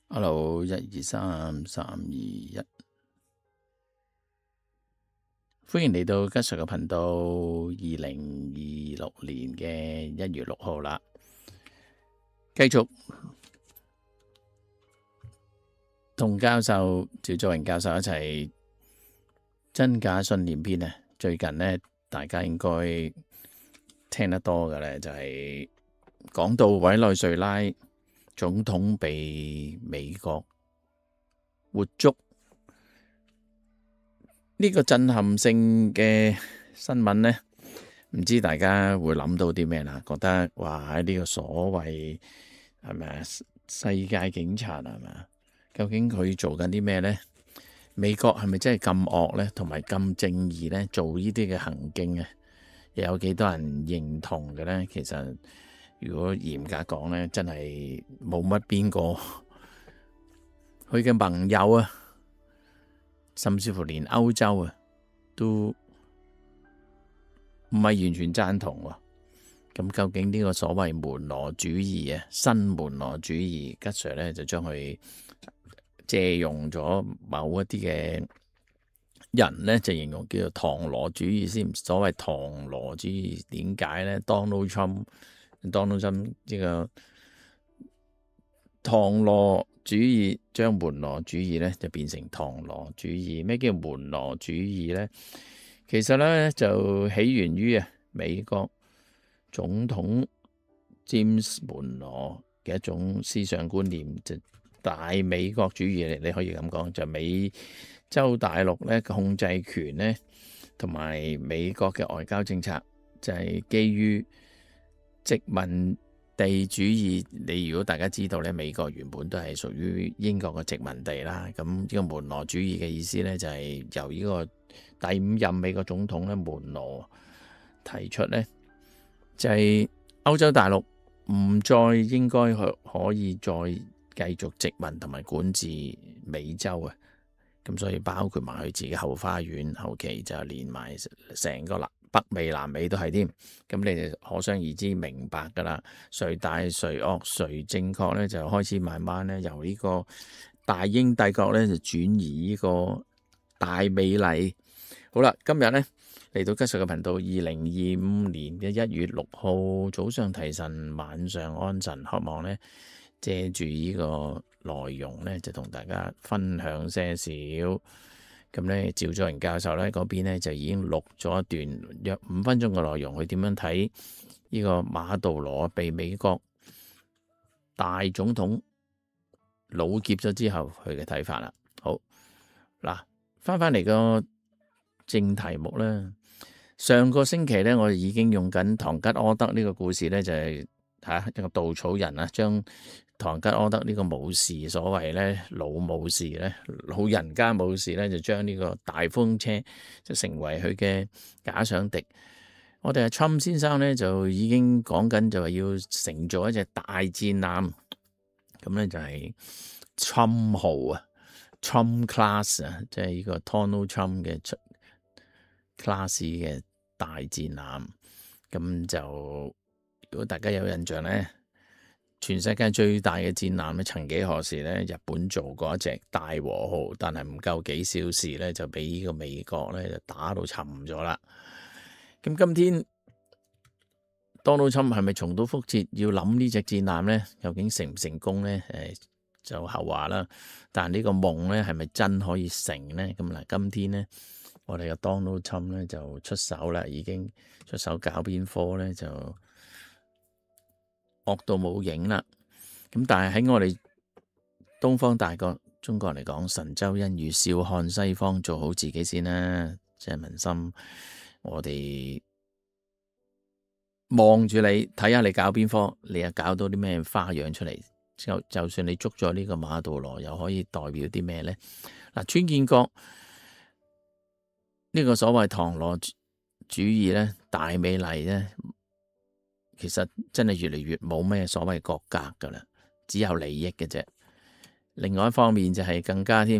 Hello，1233231，歡迎嚟到吉 Sir 嘅頻道。2026年嘅1月6號啦，繼續同教授趙作榮教授一齊真假信念篇啊！最近呢，大家應該聽得多嘅咧，就係講到委內瑞拉總統被美國活捉呢個震撼性嘅新聞呢，唔知大家會諗到啲咩啦？覺得哇，呢個所謂係咪啊世界警察係咪啊？究竟佢做緊啲咩呢？美國係咪真係咁惡呢？同埋咁正義呢？做呢啲嘅行徑啊，又有幾多人認同嘅呢？其實如果嚴格講呢，真係冇乜邊個佢嘅盟友啊，甚至乎連歐洲啊，都唔係完全贊同喎。咁究竟呢個所謂門羅主義啊，新門羅主義，吉 Sir 咧就將佢借用咗某一啲嘅人咧，就形容叫做唐羅主義先。所謂唐羅主義點解咧？Donald Trump 呢個唐羅主義將門羅主義咧就變成唐羅主義。咩叫門羅主義咧？其實咧就起源於美國總統詹姆斯門羅嘅一種思想觀念，就大美國主義，你可以咁講，就美洲大陸咧控制權咧，同埋美國嘅外交政策就係基於殖民地主義。你如果大家知道咧，美國原本都係屬於英國嘅殖民地啦。咁呢個門羅主義嘅意思咧，就係由呢個第5任美國總統咧門羅提出咧，就係歐洲大陸唔再應該可以再繼續殖民同埋管治美洲啊。咁所以包括埋佢自己後花園，後期就連埋成個北美、南美都係添。咁你哋可想而知明白噶啦，誰大誰惡誰正確咧，就開始慢慢咧由呢個大英帝國咧就轉移呢個大美麗。好啦，今日咧嚟到吉 Sir 嘅頻道，2025年嘅1月6號早上提神，晚上安神，渴望咧借住呢個內容咧，就同大家分享些少。咁咧，趙作榮教授咧嗰邊咧就已經錄咗一段約5分鐘嘅內容，佢點樣睇呢個馬杜羅被美國大總統老劫咗之後佢嘅睇法啦。好嗱，翻嚟個正題目啦。上個星期咧，我哋已經用緊唐吉柯德呢個故事咧，就係一個稻草人啊，將唐吉柯德呢個武士，所謂咧老武士咧，老人家武士咧，就將呢個大風車就成為佢嘅假想敵。我哋Trump先生咧就已經講緊，就係要乘坐一隻大戰艦，咁咧就係Trump號啊，Trump class 啊，即係呢個 Donald Trump 嘅class 嘅大戰艦。咁就如果大家有印象咧，全世界最大嘅戰艦咧，曾幾何時咧，日本做過一隻大和號，但係唔夠幾小時咧，就俾呢個美國咧就打到沉咗啦。咁今天 Donald Trump 係咪重蹈覆轍，要諗呢隻戰艦咧？究竟成唔成功咧？就後話啦。但呢個夢咧係咪真可以成咧？咁嗱，今天咧我哋嘅 Donald Trump 咧就出手啦，已經出手搞邊科咧就惡到冇影啦。咁但係喺我哋東方大國中國嚟講，神州恩雨，笑看西方，做好自己先啦。即係民心，我哋望住你，睇下你搞邊科，你又搞到啲咩花樣出嚟？就算你捉咗呢個馬杜羅，又可以代表啲咩呢？嗱，川建國呢個所謂唐羅主義咧，大美麗咧，其實真係越嚟越冇咩所謂國格噶啦，只有利益嘅啫。另外一方面就係更加添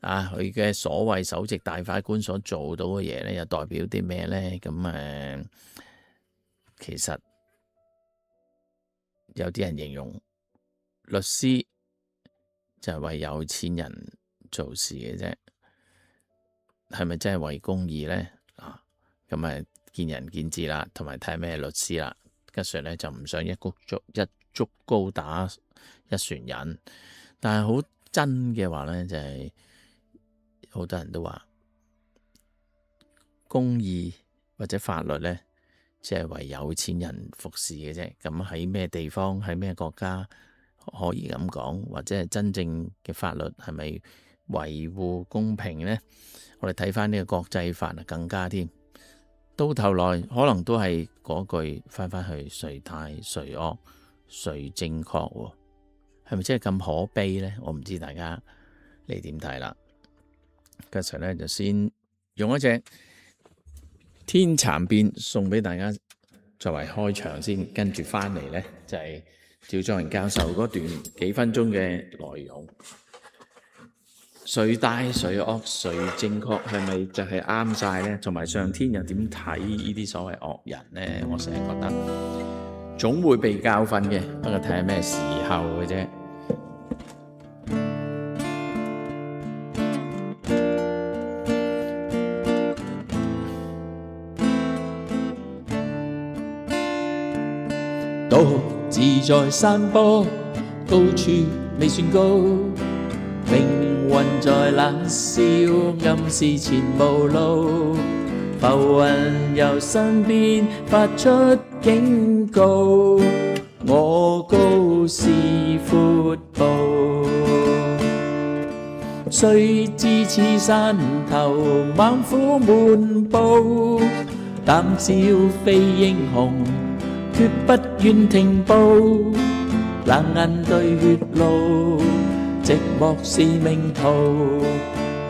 佢嘅所謂首席大法官所做到嘅嘢咧，又代表啲咩咧？咁其實有啲人形容律師就係為有錢人做事嘅啫，係咪真係為公義咧？咁啊見仁見智啦，同埋睇咩律師啦。吉 Sir 咧就唔想一竹篙打一船人，但係好真嘅話咧，就係好多人都話公義或者法律咧，即係為有錢人服侍嘅啫。咁喺咩地方，喺咩國家可以咁講，或者係真正嘅法律係咪維護公平咧？我哋睇翻呢個國際法啊，更加添。到頭來可能都係嗰句翻返去誰大誰惡誰正確喎？係咪真係咁可悲呢？我唔知大家你點睇啦。吉 Sir 咧就先用一隻天蠶變送俾大家作為開場先，跟住翻嚟呢，就係趙作榮教授嗰段幾分鐘嘅內容。誰大誰惡誰正確，係咪就係啱晒呢？同埋上天又點睇呢啲所謂惡人呢？我成日覺得總會被教訓嘅，不過睇下咩時候嘅啫。獨自在山坡，高處未算高。命運在冷笑，暗示前無路。浮雲由身邊發出警告，我高是闊步。雖知此山頭猛虎滿布，膽小非英雄，決不願停步。冷眼對血路，寂寞是命途，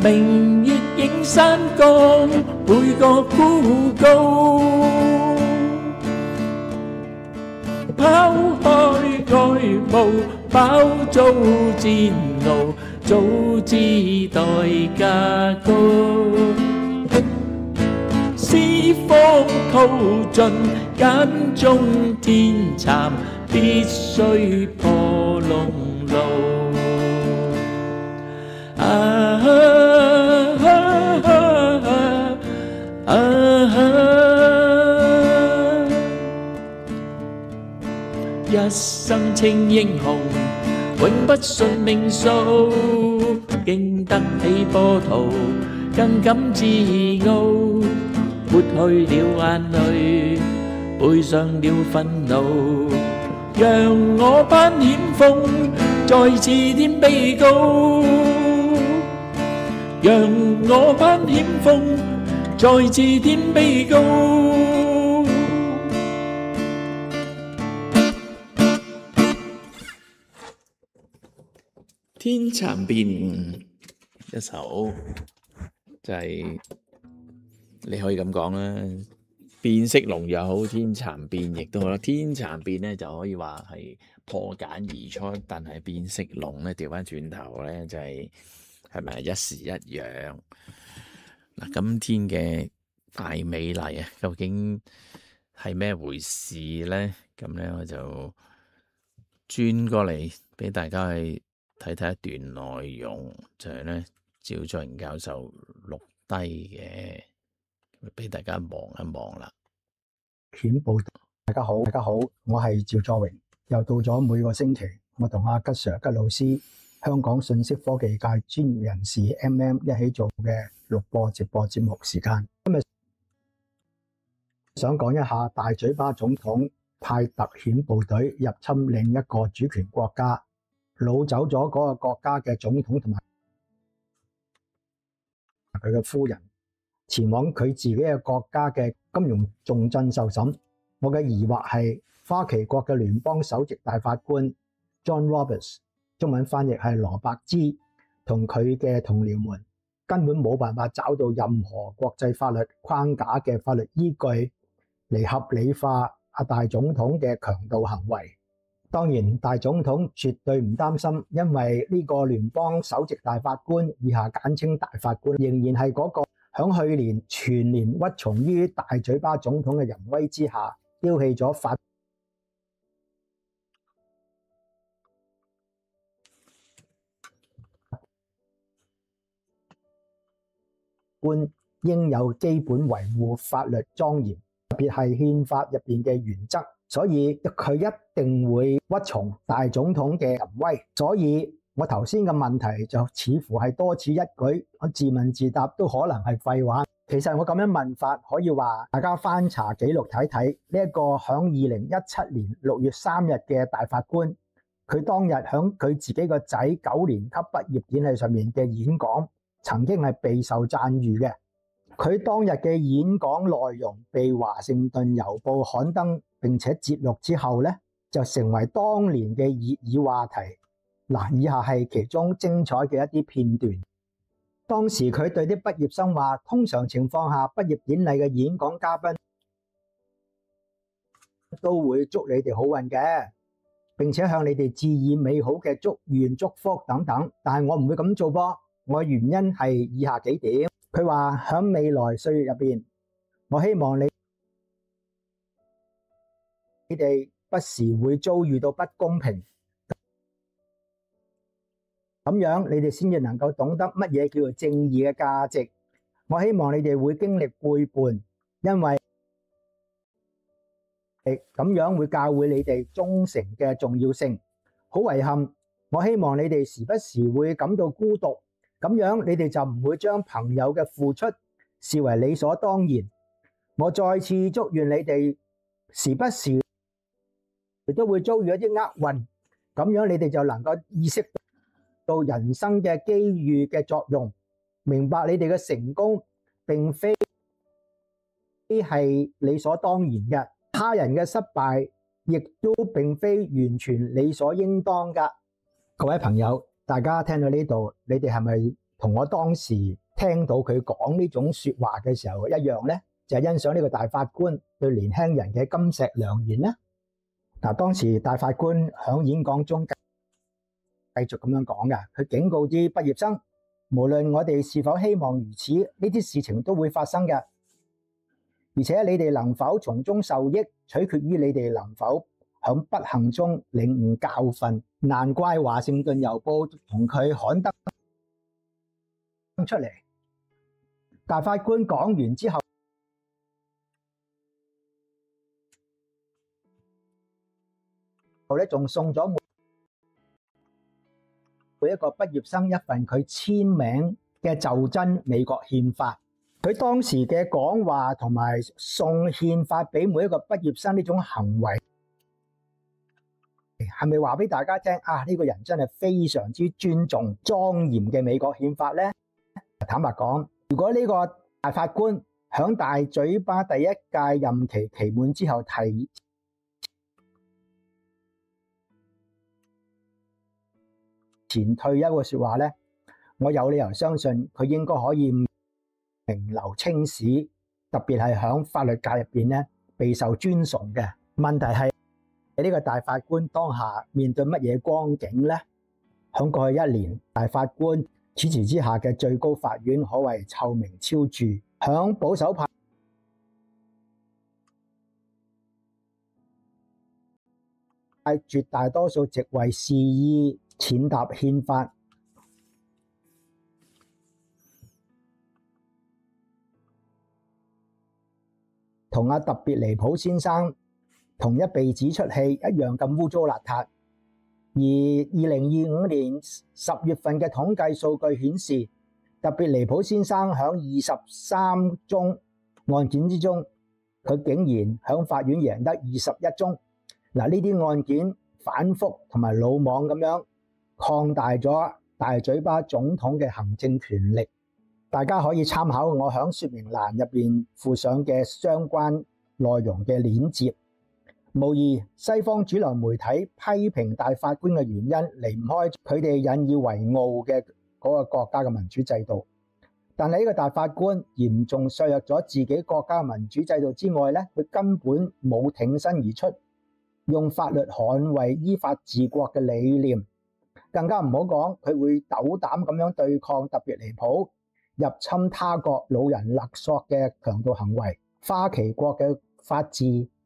明月映山崗，每個孤高。拋開愛慕，飽遭煎熬，早知代價高。絲風淘盡，間中天蠶，必須破龍路。一生稱英雄，永不信命數，經得起波濤，更感自傲。抹去了眼淚，背上了憤怒，讓我攀險峰，再次添被告。讓我攀險峰，再次添被告。天蠶變一首就係、你可以咁講啦，變色龍又好，天蠶變亦都好啦。天蠶變咧就可以話係破繭而出，但係變色龍咧調翻轉頭咧就係咪一時一樣？嗱，今天嘅大美麗啊，究竟係咩回事咧？咁咧我就轉過嚟俾大家去睇睇一段內容，就係咧趙作榮教授錄低嘅，俾大家望一望啦。顯報，大家好，我係趙作榮，又到咗每個星期我同阿吉 Sir 吉老師，香港信息科技界專業人士 MM 一起做嘅錄播直播節目時間。今日想講一下大嘴巴總統派特遣部隊入侵另一個主權國家，擄走咗嗰個國家嘅總統同埋佢嘅夫人，前往佢自己嘅國家嘅金融重鎮受審。我嘅疑惑係花旗國嘅聯邦首席大法官 John Roberts， 中文翻譯係羅伯茲，同佢嘅同僚們根本冇辦法找到任何國際法律框架嘅法律依據嚟合理化大總統嘅強盜行為。當然，大總統絕對唔擔心，因為呢個聯邦首席大法官，以下簡稱大法官，仍然係嗰個響去年全年屈從於大嘴巴總統嘅淫威之下，丟棄咗法。官應有基本維護法律莊嚴，特別係憲法入邊嘅原則，所以佢一定會屈從大總統嘅淫威。所以我頭先嘅問題就似乎係多此一舉，我自問自答都可能係廢話。其實我咁樣問法，可以話大家翻查記錄睇睇呢一個響2017年6月3日嘅大法官，佢當日響佢自己個仔9年級畢業典禮上面嘅演講，曾經係備受讚譽嘅。佢當日嘅演講內容被華盛頓郵報刊登並且節錄之後呢，就成為當年嘅熱議話題。嗱，以下係其中精彩嘅一啲片段。當時佢對啲畢業生話，通常情況下，畢業典禮嘅演講嘉賓都會祝你哋好運嘅，並且向你哋致以美好嘅祝願、祝福等等。但係我唔會咁做噃，我嘅原因係以下幾點。佢話響未來歲月入邊，我希望你哋不時會遭遇到不公平。咁樣你哋先至能夠懂得乜嘢叫做正義嘅價值。我希望你哋會經歷背叛，因為咁樣會教會你哋忠誠嘅重要性。好遺憾，我希望你哋時不時會感到孤獨，咁樣你哋就唔會將朋友嘅付出視為理所當然。我再次祝願你哋時不時亦都會遭遇一啲厄運，咁樣你哋就能夠意識到人生嘅機遇嘅作用，明白你哋嘅成功並非係理所當然嘅，他人嘅失敗亦都並非完全理所應當㗎。各位朋友，大家聽到呢度，你哋係咪同我當時聽到佢講呢種說話嘅時候一樣呢？就係欣賞呢個大法官對年輕人嘅金石良言呢？嗱，當時大法官響演講中繼續咁樣講嘅，佢警告啲畢業生，無論我哋是否希望如此，呢啲事情都會發生嘅，而且你哋能否從中受益，取決於你哋能否響不幸中領悟教訓。難怪華盛頓郵報同佢刊登出嚟。大法官講完之後，仲送咗每一個畢業生一份佢簽名嘅就真美國憲法。佢當時嘅講話同埋送憲法俾每一個畢業生呢種行為，係咪話俾大家聽啊？呢個人真係非常之尊重莊嚴嘅美國憲法呢？坦白講，如果呢個大法官響大嘴巴第一屆任期期滿之後提前退休嘅說話呢，我有理由相信佢應該可以名留青史，特別係響法律界入邊呢備受尊崇嘅。問題係呢個大法官當下面對乜嘢光景呢？響過去一年，大法官主持之下嘅最高法院可謂臭名昭著，響保守派絕大多數席位肆意踐踏憲法，同阿特別離譜先生同一被指出戲一樣咁污糟邋遢。而2025年10月份嘅統計數據顯示，特別離譜先生響23宗案件之中，佢竟然響法院贏得21宗。嗱，呢啲案件反覆同埋魯莽咁樣擴大咗大嘴巴總統嘅行政權力。大家可以參考我響說明欄入邊附上嘅相關內容嘅鏈接。無疑，西方主流媒體批評大法官嘅原因離唔開佢哋引以為傲嘅嗰個國家嘅民主制度。但係呢個大法官嚴重削弱咗自己國家嘅民主制度之外呢，佢根本冇挺身而出，用法律捍衛依法治國嘅理念。更加唔好講佢會斗膽咁樣對抗特別離譜入侵他國老人勒索嘅強盜行為。花旗國嘅法治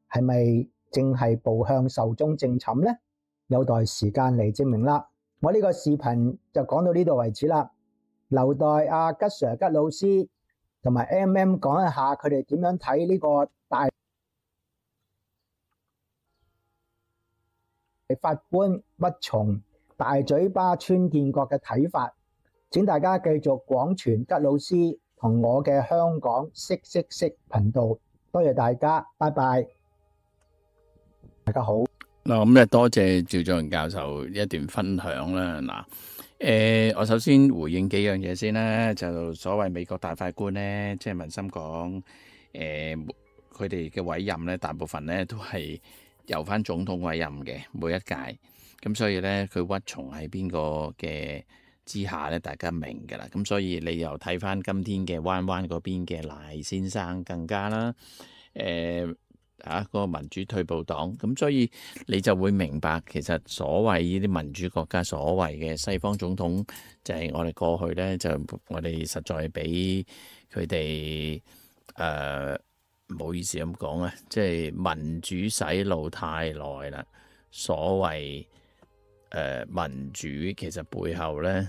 係咪正係步向壽終正寢呢？有待時間嚟證明啦。我呢個視頻就講到呢度為止啦，留待阿吉 Sir 吉老師同埋 MM 講一下佢哋點樣睇呢個大法官屈從大嘴巴川建國嘅睇法。請大家繼續廣傳吉老師同我嘅香港識頻道，多謝大家，拜拜，大家好。嗱，咁咧多謝趙俊仁教授一段分享啦。嗱，我首先回應幾樣嘢先啦。就所謂美國大法官咧，即係文心講，佢哋嘅委任咧，大部分咧都係由翻總統委任嘅每一屆。咁所以咧，佢屈從喺邊個嘅之下咧，大家明㗎啦。咁所以你又睇翻今天嘅灣灣嗰邊嘅賴先生更加啦，嗰個民主退步黨，咁所以你就會明白，其實所謂呢啲民主國家所謂嘅西方總統，就係我哋過去咧，就我哋實在俾佢哋唔好意思咁講啊，即係民主洗腦太耐啦。所謂民主，其實背後咧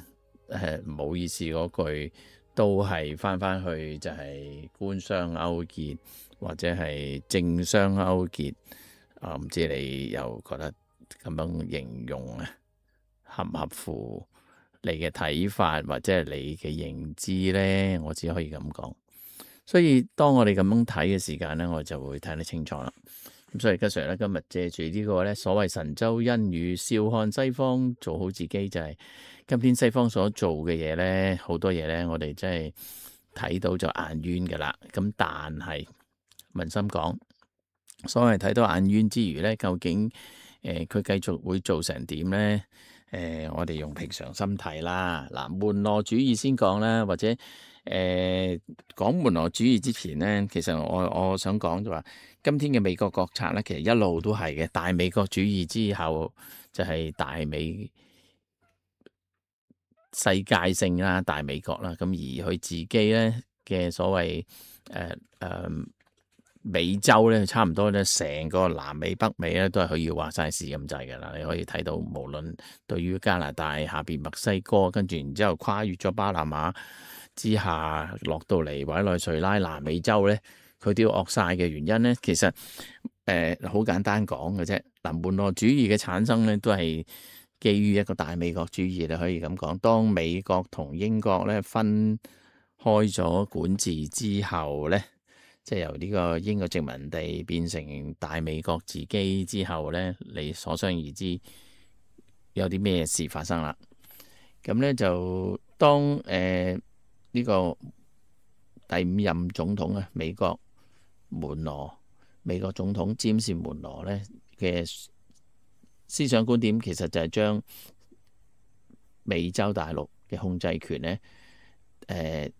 唔好意思嗰句，都係翻去就係官商勾結。或者係政商勾結，唔知你又覺得咁樣形容啊，合唔合乎你嘅睇法或者係你嘅認知咧？我只可以咁講。所以當我哋咁樣睇嘅時間咧，我就會睇得清楚啦。咁所以吉 Sir 咧今日借住呢個咧所謂神州恩語，笑看西方做好自己，就係今天西方所做嘅嘢咧，好多嘢咧，我哋真係睇到就眼冤㗎啦。咁但係文心講，所謂睇到眼冤之餘咧，究竟佢繼續會做成點咧？我哋用平常心睇啦。嗱，門羅主義先講啦，或者講門羅主義之前咧，其實我想講就話，今天嘅美國國策咧，其實一路都係嘅大美國主義之後就係大美世界性啦，大美國啦，咁而佢自己咧嘅所謂美洲咧，差唔多咧，成個南美、北美咧，都係佢要話晒事咁滯㗎啦。你可以睇到，無論對於加拿大下邊墨西哥，跟住然之後跨越咗巴拿馬之下，落到嚟委內瑞拉、南美洲咧，佢都要惡晒嘅原因咧，其實好簡單講嘅啫。嗱，門羅主義嘅產生咧，都係基於一個大美國主義，你可以咁講。當美國同英國咧分開咗管治之後咧，即係由呢個英國殖民地變成大美國自己之後咧，你可想而知有啲咩事發生啦。咁咧就當呢個第五任總統啊，美國總統詹士門羅咧嘅思想觀點，其實就係將美洲大陸嘅控制權咧，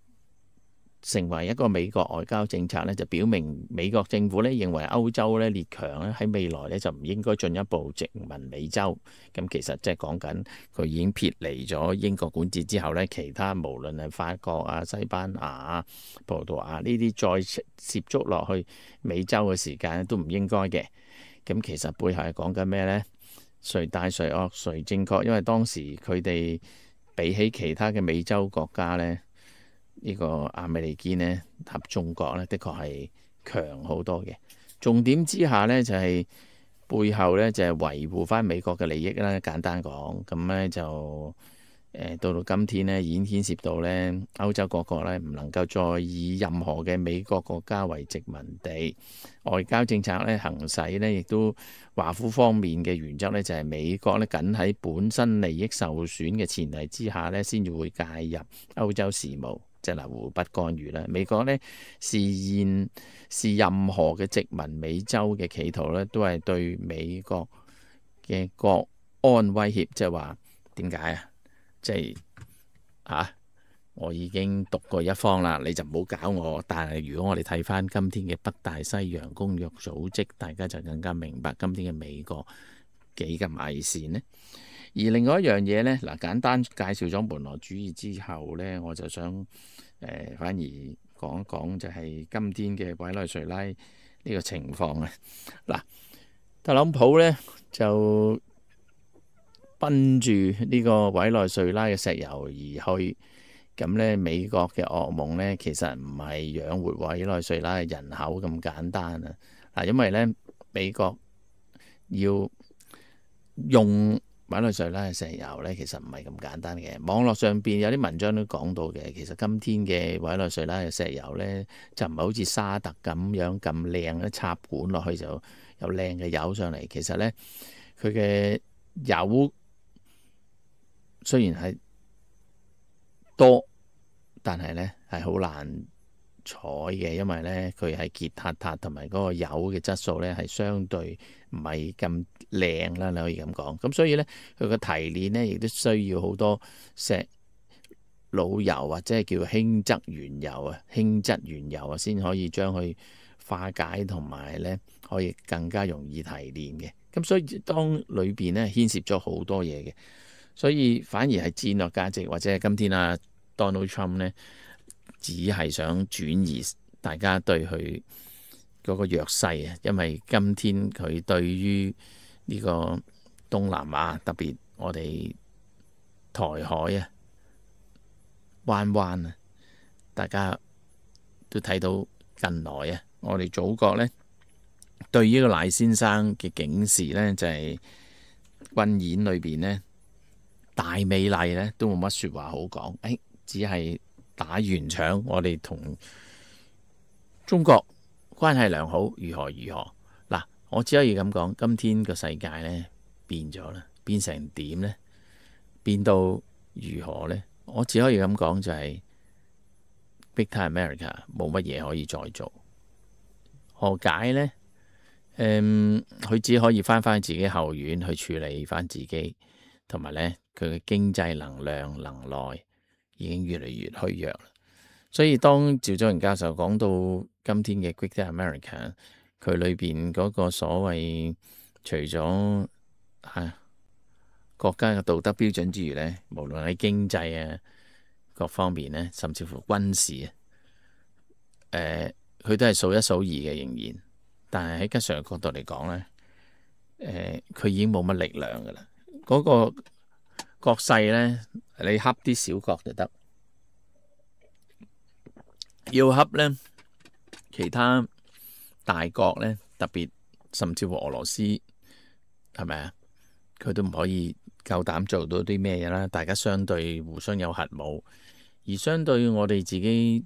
成為一個美國外交政策咧，就表明美國政府咧認為歐洲咧列強咧喺未來咧就唔應該進一步殖民美洲。咁其實即係講緊佢已經撇離咗英國管治之後咧，其他無論係法國啊、西班牙啊、葡萄牙呢啲再涉足落去美洲嘅時間都唔應該嘅。咁其實背後係講緊咩咧？誰大誰惡誰正確？因為當時佢哋比起其他嘅美洲國家咧，呢個亞美利堅咧合中國咧，的確係強好多嘅。重點之下咧，就係背後咧就係維護翻美國嘅利益啦。簡單講，咁咧就到今天咧已經牽涉到咧歐洲各國咧唔能夠再以任何嘅美國國家為殖民地。外交政策咧行使咧，亦都華府方面嘅原則咧就係美國咧僅喺本身利益受損嘅前提之下咧，先至會介入歐洲事務。即係嗱，互不干預啦。美國咧是任何嘅殖民美洲嘅企圖咧，都係對美國嘅國安威脅。即係話點解啊？即係我已經獨過一方啦，你就唔好搞我。但係如果我哋睇翻今天嘅北大西洋公約組織，大家就更加明白今天嘅美國幾咁偽善呢。而另外一樣嘢咧，嗱，簡單介紹咗門羅主義之後咧，我就想反而講一講就係今天嘅委內瑞拉呢個情況啊。嗱，特朗普咧就奔住呢個委內瑞拉嘅石油而去，咁咧美國嘅噩夢咧，其實唔係養活委內瑞拉嘅人口咁簡單啊！嗱，因為咧美國要用委內瑞拉嘅石油咧，其實唔係咁簡單嘅。網絡上邊有啲文章都講到嘅，其實今天嘅委內瑞拉嘅石油咧，就唔係好似沙特咁樣咁靚，一插管落去就有靚嘅油上嚟。其實咧，佢嘅油雖然係多，但係咧係好難採嘅，因為咧佢係結塔塔，同埋嗰個油嘅質素咧係相對唔係咁靚啦，你可以咁講。咁所以咧佢個提煉咧亦都需要好多石老油或者係叫輕質原油啊，輕質原油啊，先可以將佢化解同埋咧可以更加容易提煉嘅。咁所以當裏邊咧牽涉咗好多嘢嘅，所以反而係戰略價值或者係今天啊 Donald Trump 咧，只係想轉移大家對佢嗰個弱勢啊，因為今天佢對於呢個東南亞，特別我哋台海啊、灣灣啊，大家都睇到近來啊，我哋祖國呢對呢個賴先生嘅警示呢，就係軍演裏邊呢，大美麗呢都冇乜説話好講，只係打圓場，我哋同中國關係良好，如何如何嗱？我只可以咁講，今天個世界呢變咗啦，變成點呢？變到如何呢？我只可以咁講，就係 Big Time America 冇乜嘢可以再做，何解呢？佢只可以翻自己後院去處理翻自己，同埋呢，佢嘅經濟能量能耐已經越嚟越虛弱啦。所以當趙祖榮教授講到今天嘅 Big Time America， 佢裏邊嗰個所謂除咗國家嘅道德標準之餘呢，無論喺經濟啊各方面呢，甚至乎軍事佢都係數一數二嘅仍然。但係喺吉 Sir 嘅角度嚟講呢，佢已經冇乜力量噶啦。嗰個國勢呢，你恰啲小國就得，要恰呢其他大國呢，特別甚至乎俄羅斯係咪啊？佢都唔可以夠膽做到啲咩嘢啦。大家相對互相有核武，而相對我哋自己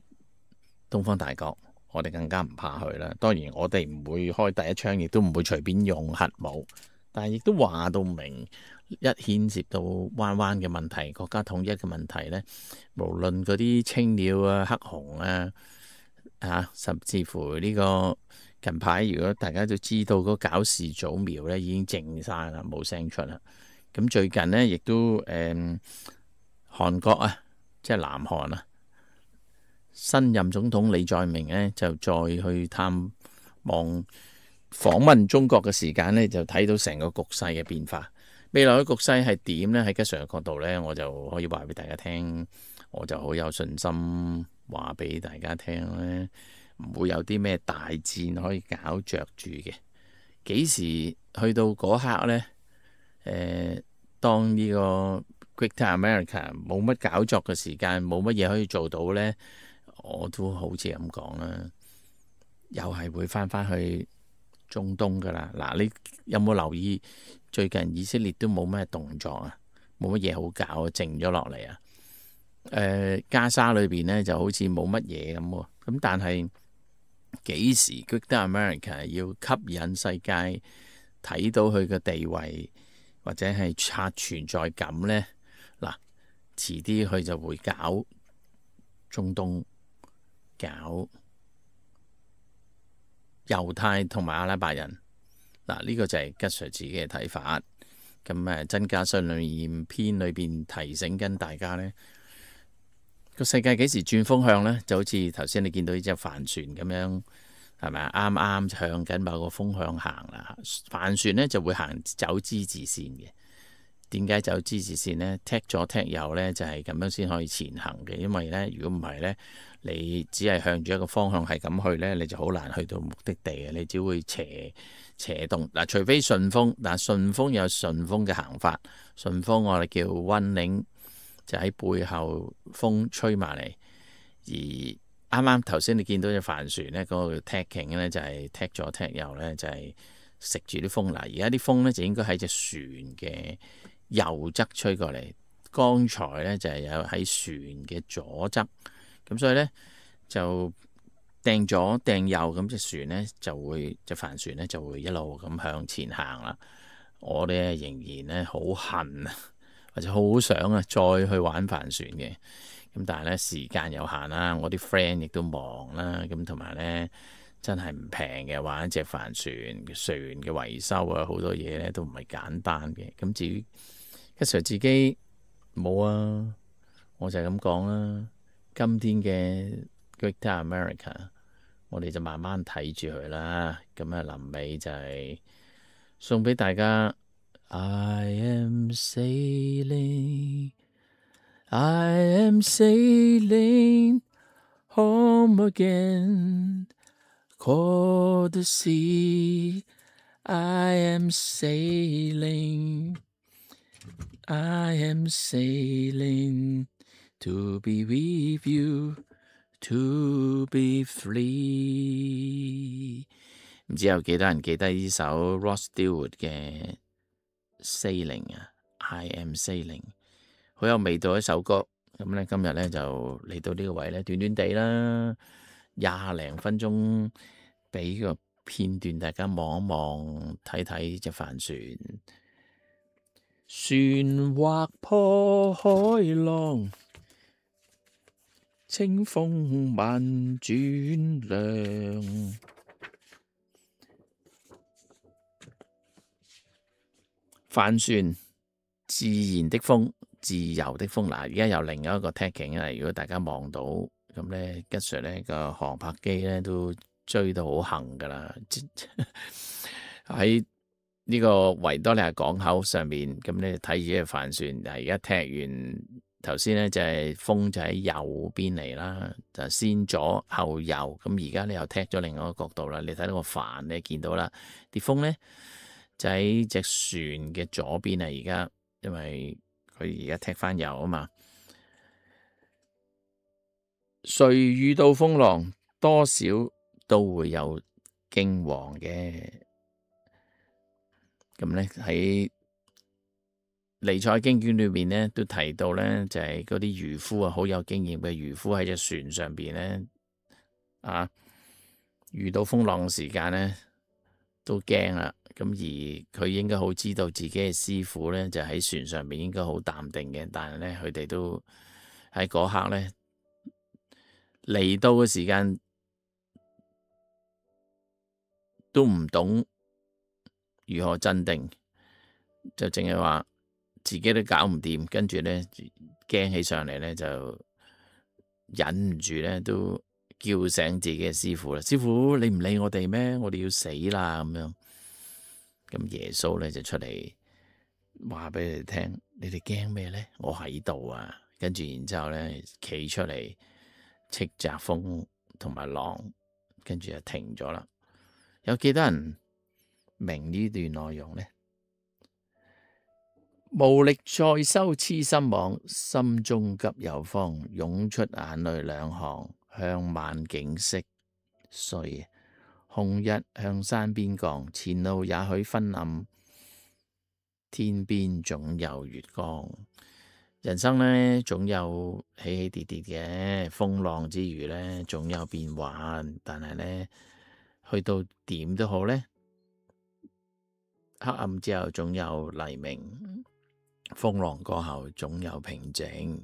東方大國，我哋更加唔怕佢啦。當然我哋唔會開第一槍，亦都唔會隨便用核武，但係亦都話到明，一牽涉到灣灣嘅問題、國家統一嘅問題呢，無論嗰啲青鳥啊、黑熊啊，甚至乎呢個近排，如果大家都知道嗰搞事早苗呢已經靜晒啦，冇聲出啦。咁最近呢，亦都韓國啊，即係南韓啊，新任總統李在明呢，就再去探望訪問中國嘅時間呢，就睇到成個局勢嘅變化。未來嘅局勢係點呢？喺吉 Sir 嘅角度呢，我就可以話俾大家聽，我就好有信心話俾大家聽呢，唔會有啲咩大戰可以搞着住嘅。幾時去到嗰刻呢？當呢個 Great Time America 冇乜搞作嘅時間，冇乜嘢可以做到呢，我都好似咁講啦，又係會翻去中東噶啦。嗱，你有冇留意最近以色列都冇咩動作啊，冇乜嘢好搞，靜咗落嚟啊。加沙裏邊呢就好似冇乜嘢咁喎。咁但係幾時 Great Time America 要吸引世界睇到佢嘅地位或者係刷存在感呢？嗱，遲啲佢就會搞中東，搞猶太同埋阿拉伯人。嗱，呢個就係吉 Sir 自己嘅睇法。咁增加信念篇裏邊提醒緊大家呢個世界幾時轉風向呢？就好似頭先你見到呢隻帆船咁樣，係咪啱啱向緊某個風向行啦？帆船呢就會走之字線嘅。點解走之字線呢？踢左踢右呢，就係咁樣先可以前行嘅。因為呢，如果唔係呢，你只係向住一個方向係咁去呢，你就好難去到目的地嘅。你只會斜動嗱，除非順風，但係順風有順風嘅行法。順風我哋叫 one lane 就喺背後風吹埋嚟，而啱啱頭先你見到隻帆船咧，嗰個 tacking 咧就係 tack 左 tack右咧，就係食住啲風。嗱，而家啲風咧就應該喺隻船嘅右側吹過嚟，剛才咧就係有喺船嘅左側，咁所以咧就掟左掟右，咁隻船咧隻帆船咧就會一路咁向前行啦。我哋仍然咧好恨啊，或者好想啊再去玩帆船嘅，咁但係咧時間有限啦，我啲 friend 亦都忙啦，咁同埋咧真係唔平嘅，玩一隻帆船嘅維修啊，好多嘢咧都唔係簡單嘅。咁至於吉 Sir 自己冇啊，我就係咁講啦。今天嘅 Greater America， 我哋就慢慢睇住佢啦。咁啊臨尾就係送俾大家 I am sailing home again, call the sea. I am sailing to be with you, to be free。 唔知有幾多人記得呢首 Rod Stewart 嘅 Sailing 啊 I am Sailing， 好有味道一首歌。咁咧今日咧就嚟到呢個位咧，短短地啦，20零分鐘，俾個片段大家望一望，睇睇隻帆船，船劃破海浪，清風慢轉涼。帆船，自然的風，自由的風。嗱，而家有另一個 tacking 啊！如果大家望到咁咧，吉 Sir 咧個航拍機咧都追到好行噶啦，喺呢個維多利亞港口上面，咁咧睇住隻帆船。嗱，而家踢完頭先咧就係風就喺右邊嚟啦，就先左後右。咁而家咧又踢咗另外一個角度啦，你睇到個帆你見到啦，啲風咧就喺隻船嘅左邊啊！而家因為佢而家踢翻右啊嘛，誰遇到風浪，多少都會有驚惶嘅。咁咧喺尼采經卷裏面咧都提到咧，就係嗰啲漁夫啊，好有經驗嘅漁夫喺隻船上邊咧啊，遇到風浪嘅時間咧都驚啦。咁而佢應該好知道自己嘅師傅咧，就喺船上面應該好淡定嘅，但係咧佢哋都喺嗰刻咧嚟到嘅時間都唔懂如何鎮定，就淨係話自己都搞唔掂，跟住咧驚起上嚟咧就忍唔住咧都叫醒自己嘅師傅啦。師傅，你唔理我哋咩？我哋要死啦咁樣。咁耶穌咧就出嚟話俾你哋聽，你哋驚咩咧？我喺度啊！跟住然之後咧企出嚟斥責風同埋浪，跟住就停咗啦。有幾多人明呢段內容咧？無力再收痴心網，心中急有慌，湧出眼淚兩行，向晚景色衰。紅日向山邊降，前路也許昏暗，天邊總有月光。人生呢，總有起起跌跌嘅，風浪之餘呢，總有變幻。但係呢，去到點都好呢，黑暗之後總有黎明，風浪過後總有平靜。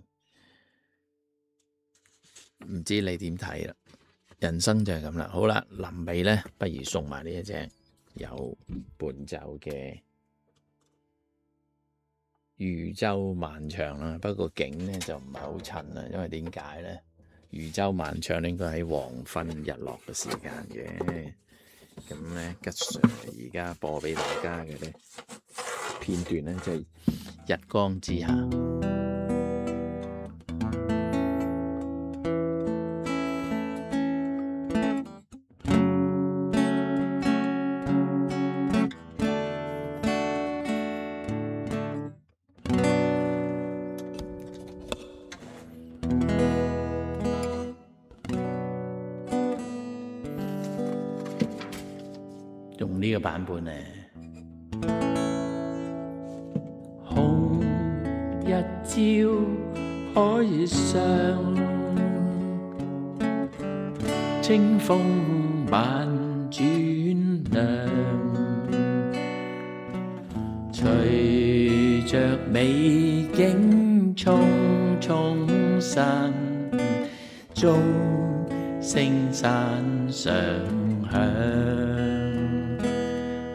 唔知你點睇啦？人生就係咁啦。好啦，臨尾咧，不如送埋呢一隻有伴奏嘅漁舟晚唱啦。不過景咧就唔係好襯啦，因為點解咧？漁舟晚唱應該喺黃昏日落嘅時間嘅。咁咧，吉 Sir 而家播俾大家嘅咧片段咧，就係日光之下。幾個版本呢？紅日照海上，清風慢轉涼，隨着美景匆匆散，鐘聲山上響，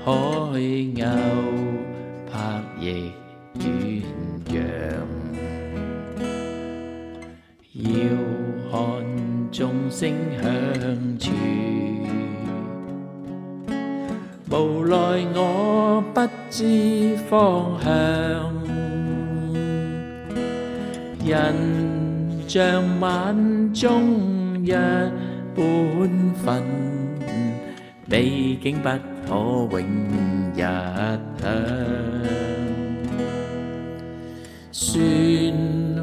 海鷗拍翼遠揚，遙看眾聲響處，無奈我不知方向，人像晚中一本分，美景不可永日享。船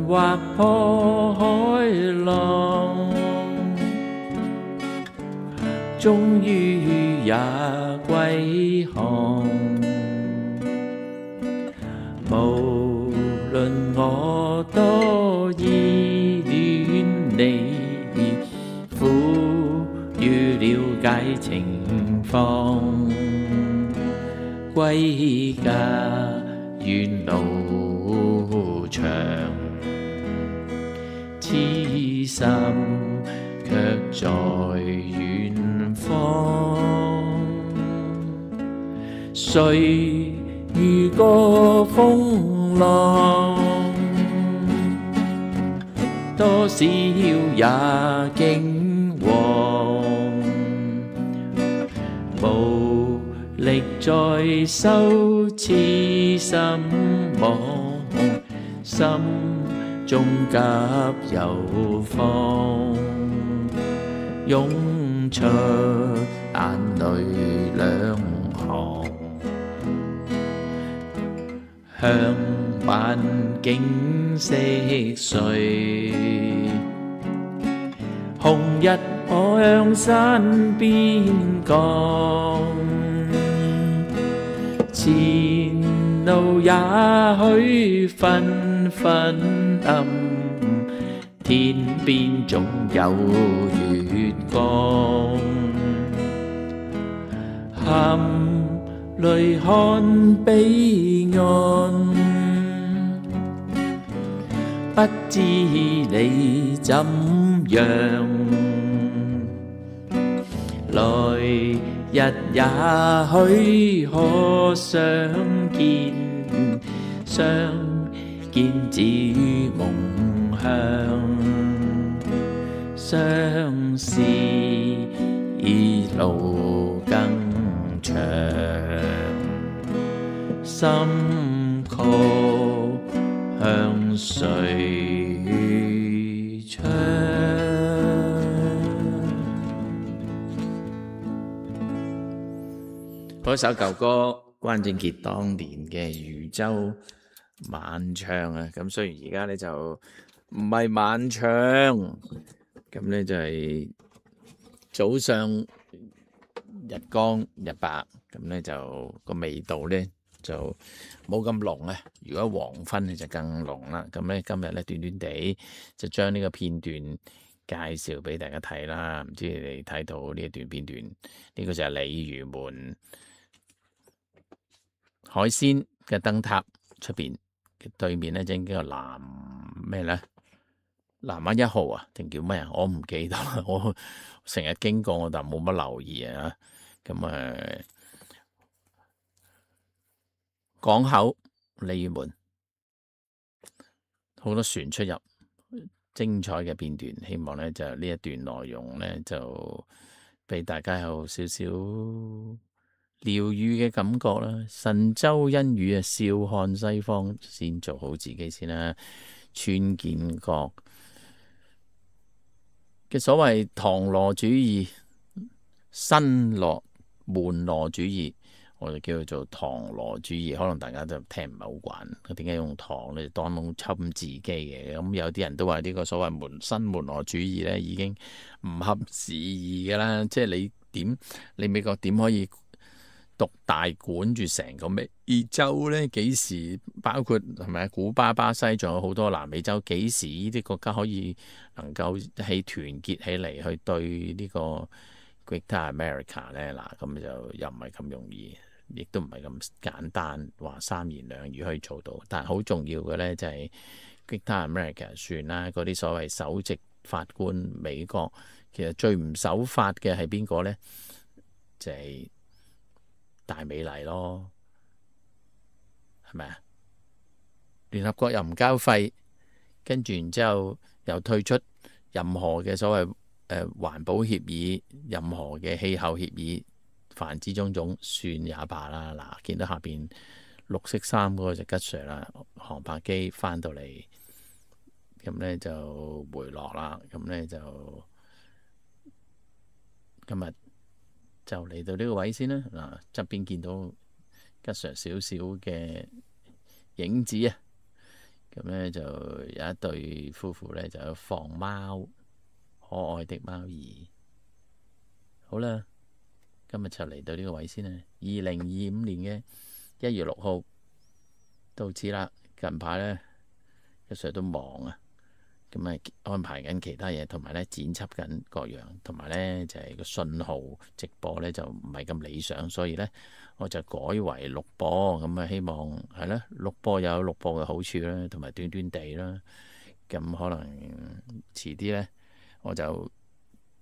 劃破海浪，終於也歸航。無論我多依戀你，苦於了解情況，歸家遠路長，痴心卻在遠方。誰遇過風浪，多少也驚惶，無力再收痴心妄，心中急又慌，湧出眼淚兩行，向晚景色碎。紅日我向山邊降，前路也許紛紛暗，天邊總有月光。含淚看彼岸，不知你怎樣，來日也許可相見，相見只於夢鄉，相思已路更長，心曲向誰唱？嗰首舊歌，關正傑當年嘅漁舟晚唱啊，咁雖然而家咧就唔係晚唱，咁咧就係早上日光日白，咁咧就個味道咧就冇咁濃啊。如果黃昏咧就更濃啦。咁咧今日咧短短地就將呢個片段介紹俾大家睇啦。唔知你哋睇到呢一段片段？呢個就係鯉魚門海鮮嘅燈塔出邊嘅對面咧，正叫南咩咧？南灣1號啊，定叫咩啊？我唔記得啦。我成日經過，我就冇乜留意啊。咁港口鯉魚門好多船出入，精彩嘅片段。希望咧就呢一段內容咧就俾大家有少少療癒嘅感覺啦。神州恩語啊，笑看西方，先做好自己先啦。川建國嘅所謂唐羅主義、新羅門羅主義，我就叫佢做唐羅主義。可能大家就聽唔係好慣，佢點解用唐咧當侵自己嘅？咁有啲人都話呢個所謂新門羅主義咧已經唔合時宜㗎啦。即係你美國點可以獨大管住成個美洲呢？幾時包括係咪古巴、巴西，仲有好多南美洲？幾時呢啲國家可以能夠團結起嚟去對呢個 Greater America 呢？嗱，咁就又唔係咁容易，亦都唔係咁簡單，話三言兩語可以做到。但係好重要嘅呢，就係 Greater America 算啦，嗰啲所謂首席法官美國，其實最唔守法嘅係邊個呢？就係大美麗咯，係咪啊？聯合國又唔交費，跟住然之後又退出任何嘅所謂環保協議，任何嘅氣候協議，凡之種種算也罷啦。嗱，見到下邊綠色衫嗰個就吉 Sir 啦，航拍機翻到嚟，咁呢就回落啦，咁呢就今日就嚟到呢個位先啦。嗱，側邊見到吉 Sir 少少嘅影子啊，咁呢就有一對夫婦呢，就有放貓，可愛的貓兒。好啦，今日就嚟到呢個位先啦。2025年嘅1月6號到此啦。近排呢，吉 Sir 都忙啊，咁啊安排緊其他嘢，同埋呢剪輯緊各樣，同埋呢就係個信號直播呢就唔係咁理想，所以呢我就改為錄播。咁啊希望係啦，錄播有錄播嘅好處啦，同埋短短地啦。咁可能遲啲呢，我就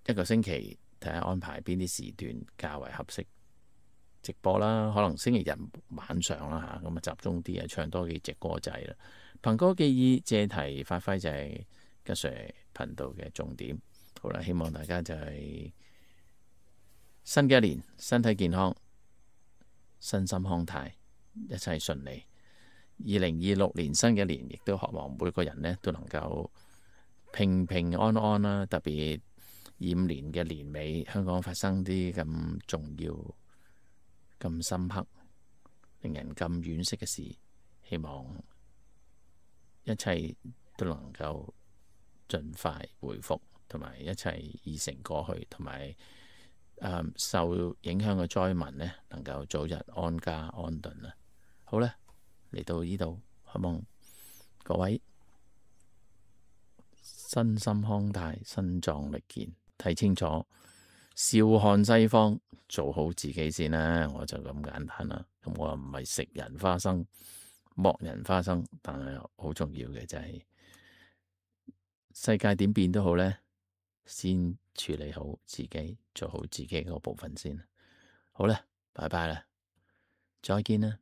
一個星期睇下安排邊啲時段較為合適直播啦。可能星期日晚上啦嚇，咁啊集中啲啊，唱多幾隻歌仔啦。憑歌寄意，借題發揮就係吉 Sir 頻道嘅重點。好啦，希望大家就係新嘅一年身體健康、身心康泰，一切順利。2026年新嘅一年，亦都渴望每個人呢都能夠平平安安啦。特別25年嘅年尾，香港發生啲咁重要、咁深刻、令人咁惋惜嘅事，希望一切都能夠盡快回復，同埋一切已成過去，同埋受影響嘅災民呢能夠早日安家安頓啦。好啦，嚟到呢度，希望各位身心康泰、身壯力健，睇清楚，笑看西方，做好自己先啦。我就咁簡單啦。咁我又唔係食人花生、剝人花生，但係好重要嘅就係世界點變都好呢，先處理好自己，做好自己嗰部分先。好啦，拜拜啦，再見啦。